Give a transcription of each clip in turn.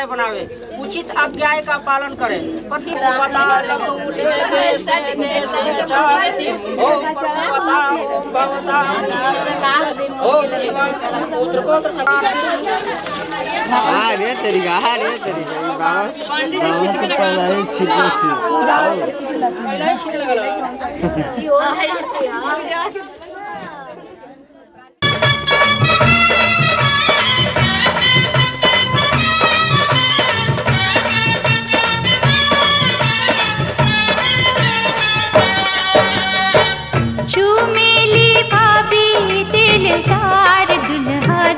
अध्याय बनावे, उचित आज्ञा का पालन करे, पति पता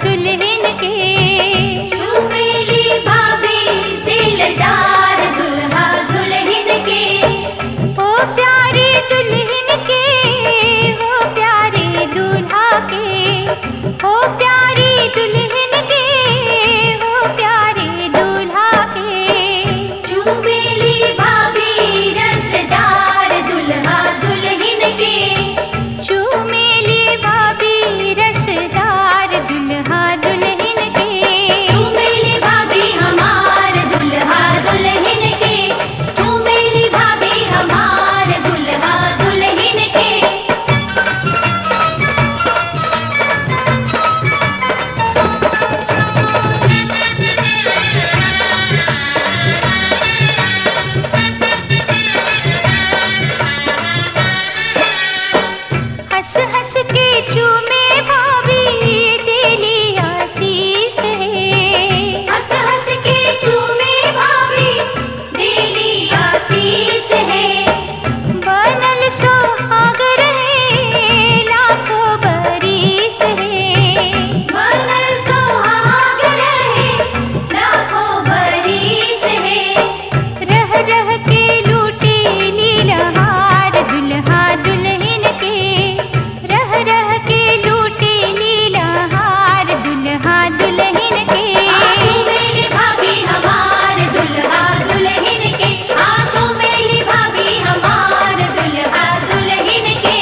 दुल्हन के चुमेली भाभी दिलदार दुल्हा दुल्हन के ओ प्यारे दुल्हन के हो प्यारे दूल्हा के हो प्यारे दुल्हन के हो प्यारे दूल्हा के चुमेली भाभी रसदार दुल्हा दुल्हन के चुमेली भाभी रसदार दुल्हा दुल्हन के चुमेली भाभी हमार दुल्हा दुल्हन के चुमेली भाभी हमार दुल्हा दुल्हन के हंस हंस के चूमे भाभी तेरी आशीष है हंस हंस के चूमे भाभी तेरी आशीष है बनल सुहाग रहे लाखों बरिस है बनल सुहाग रहे लाखों बरिस है रह रह के लूटे लीलहार दुल्हा दुल्हन के रह रह के लूटे लीलहार दुल्हा दुल्हन के चुमेली भाभी हमार दुल्हा दुल्हन के चुमेली भाभी हमार दुल्हा दुल्हन के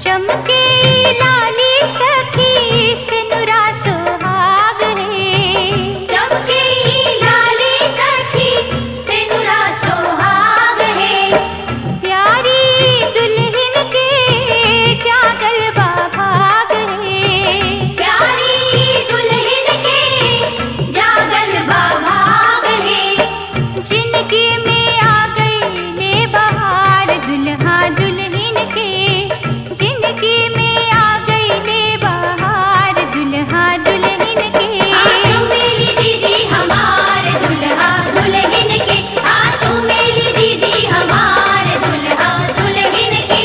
चमके लाली सखी सिनुरा सुहाग है चमके लाली सखी सिनुरा सुहाग है प्यारी दुल्हन के जागल बाभाग है प्यारी दुल्हन के जागल बाभाग है जिनकी में आ गई ले बहार दुल्हा दुल्हन के जिंदगी में आ गई ले बहार दुल्हा दुल्हन के चुमेली दीदी हमार दुल्हा दुल्हन के चुमेली दीदी हमार दुल्हा दुल्हन के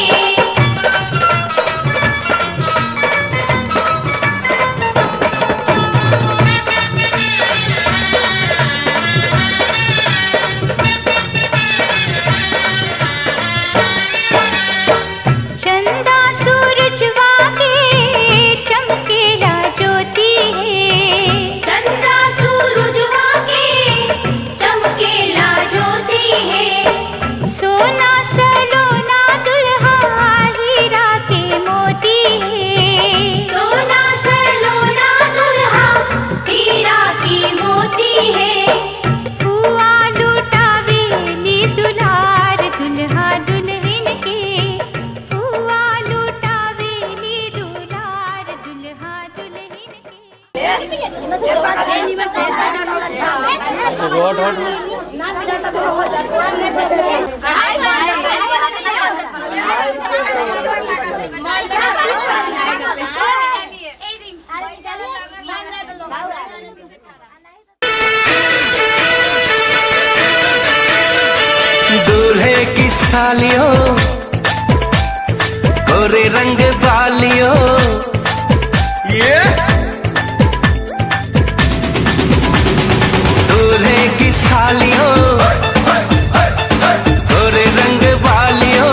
चंदा सूरजवा के चमकेला ज्योति है चंदा सूरजवा के चमकेला ज्योति है सोना सलोना दुल्हा हीरा के मोती है सोना सलोना दुल्हा हीरा की मोती है हुआ लुटावेली दुलार दुल्हा दुल्हन के हुआ लुटावेली दुलार दुल्हा दुल्हन दूल्हे की सालियों गोरे रंग वालियों दूल्हे की सालियों गोरे रंग वालियों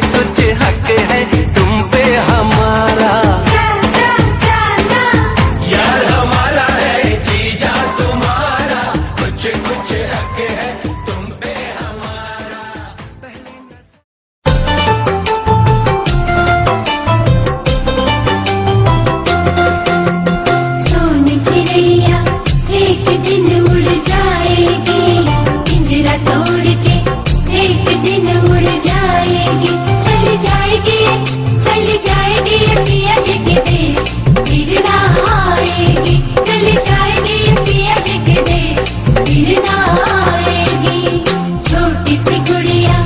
कुछ हक है तुम पे हमारा। यार हमारा है जीजा तुम्हारा, कुछ कुछ हक है तुम पे हमारा। सोन चिड़ैया एक दिन उड़ जाएगी, पिंजरा तोड़ के एक दिन उड़ जाएगी। चली जाएगी पिया जी के देश, फिर ना आएगी। चली जाएगी पिया जी के देश, फिर ना आएगी। छोटी सी गुड़िया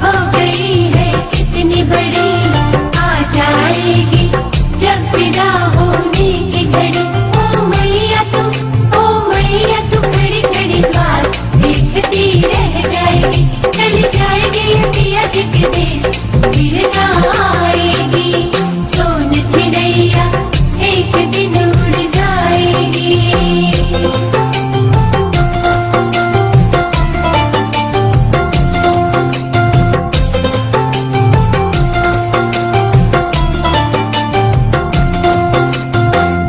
हो गई है कितनी बड़ी, आ जाएगी जब विदा होने की घड़ी। ओ मैया तू खड़ी खड़ी द्वार देखती रह जाएगी। चली जाएगी पिया जी के देश, फिर ना आएगी। सोन चिड़ैया एक दिन उड़ जाएगी।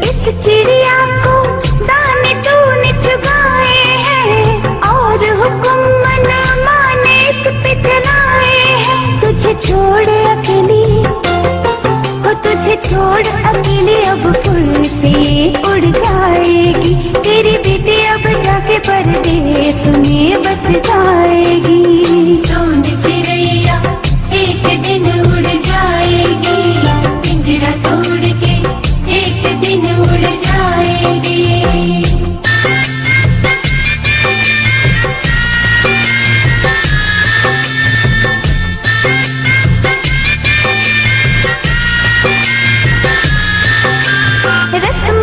इस चिड़िया को दाने तूने चुगाए हैं, और हुक्म मन माने इस पे चलाए हैं। तुझे छोड़ अकेली अब फुल से उड़ जाएगी। तेरी बेटी अब जाके परदेस में बस जाएगी। सोन चिड़ैया एक दिन उड़ जाएगी, पिंजरा तोड़ के एक दिन उड़ जाएगी। रस्म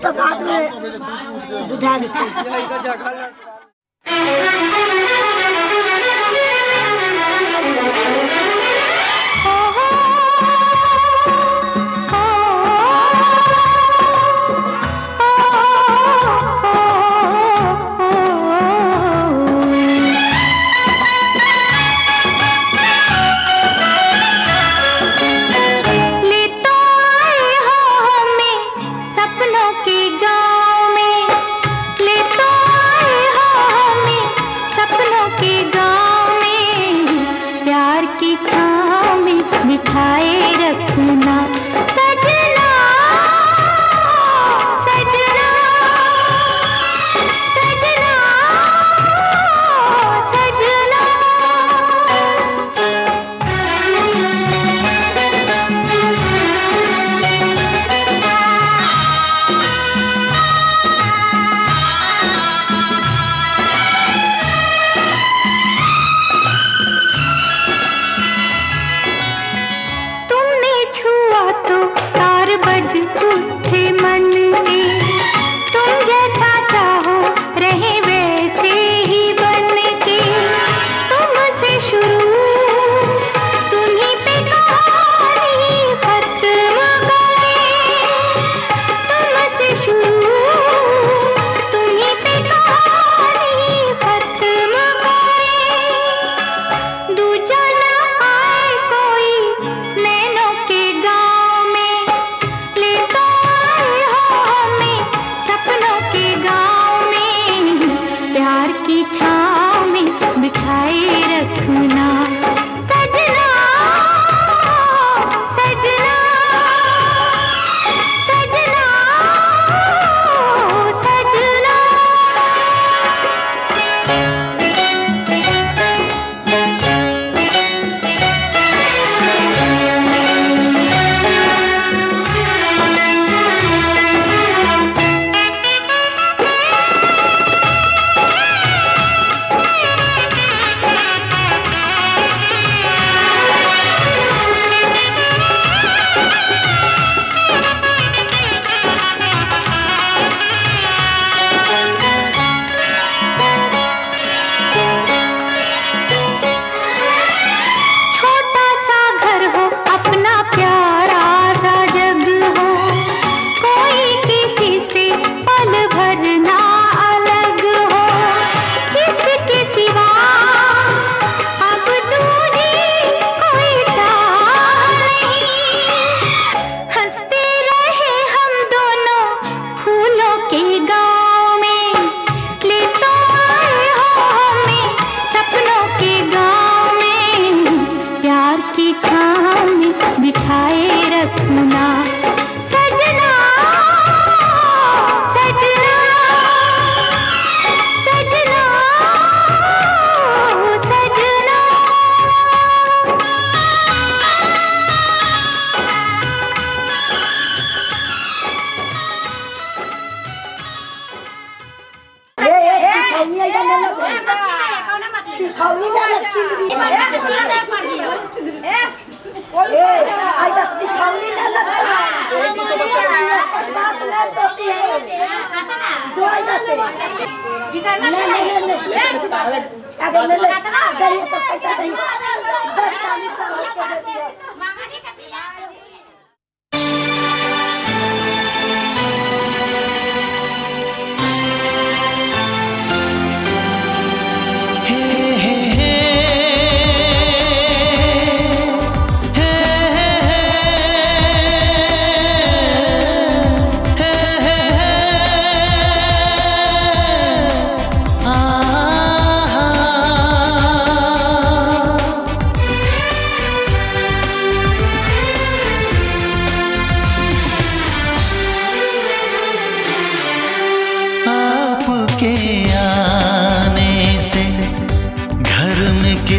तो बाद में बुझा देते।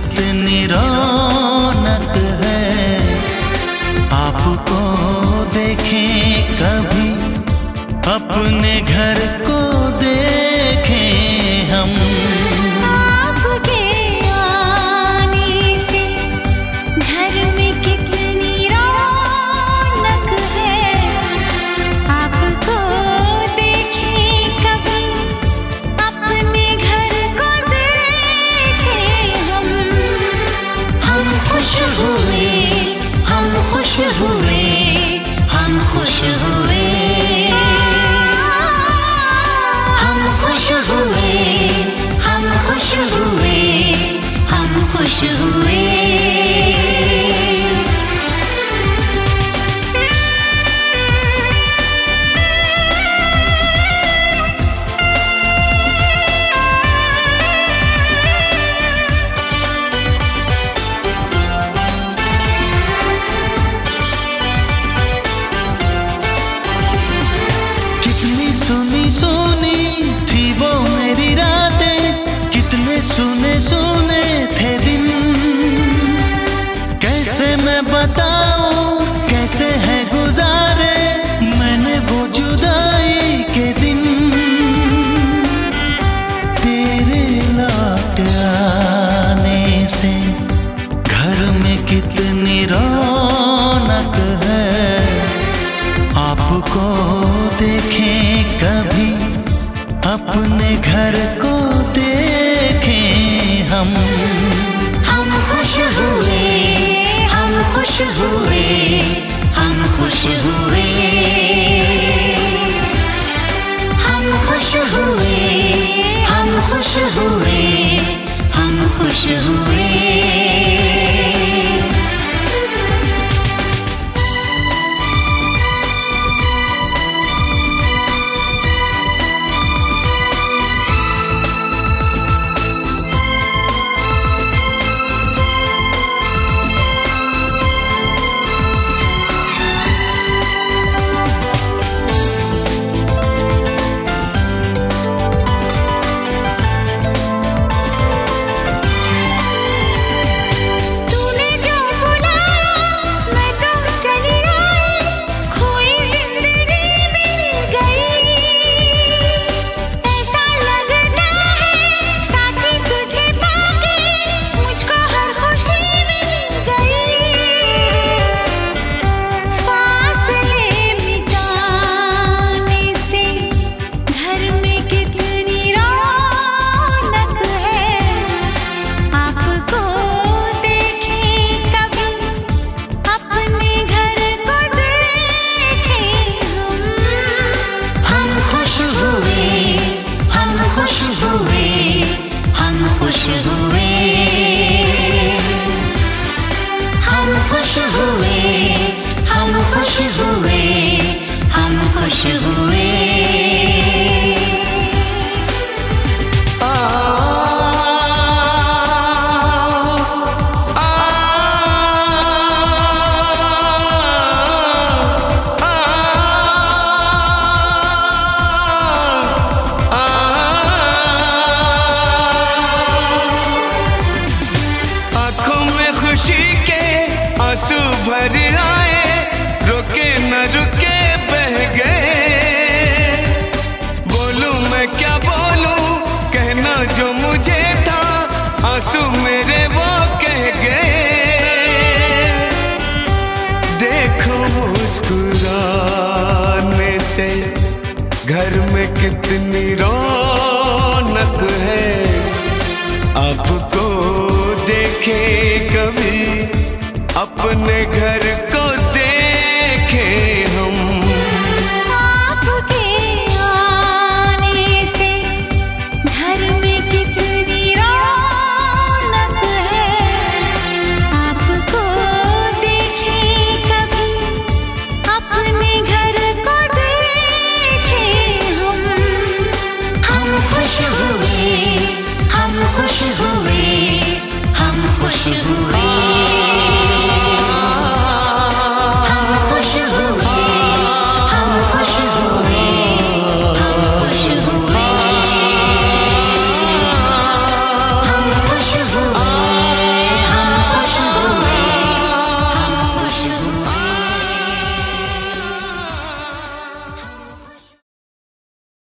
कितनी रौनक है, आपको देखें कभी, अपने घर को देखें हम। आपके आने से घर में कितनी रौनक है, आपको देखें कभी, अपने घर को देखें हम। हम खुश हुए, हम खुश हुए, हम खुश हुए, हम खुश हुए, हम खुश हुए, हम खुश हुए। कितनी सुनी सुनी थी वो मेरी रातें, कितने सुने सुने थे दिन। कैसे मैं बताऊं कैसे है गुजारे मैंने वो जुदाई के दिन। तेरे लौट आने से घर में कितनी रौनक है, आपको देखें कभी, अपने घर को देखें हम। हम खुश हुए, हम खुश हुए, हम खुश हुए, हम खुश हुए, हम खुश हुए, हम खुश हुए। तूने जो बुलाया मैं तो चली आई, खोई जिंदगी मिल गई। ऐसा लगता है साथी तुझे पाके मुझको हर खुशी मिल गई। फासले मिटाने से घर में कितनी रौनक है, आपको देखें कभी, अपने घर को देखें हम। हम खुश हुए, हम खुश हुए, हम खुश हुए, हम खुश हुए, हम खुश हुए, हम खुश हुए। आंखों में खुशी के आंसू भर आए, रुके न रुके बह गए। बोलूं मैं क्या बोलूं, कहना जो मुझे था आंसू मेरे वो कह गए। देखो मुस्कुराने से घर में कितनी रौनक है, आपको देखे कभी, अपने घर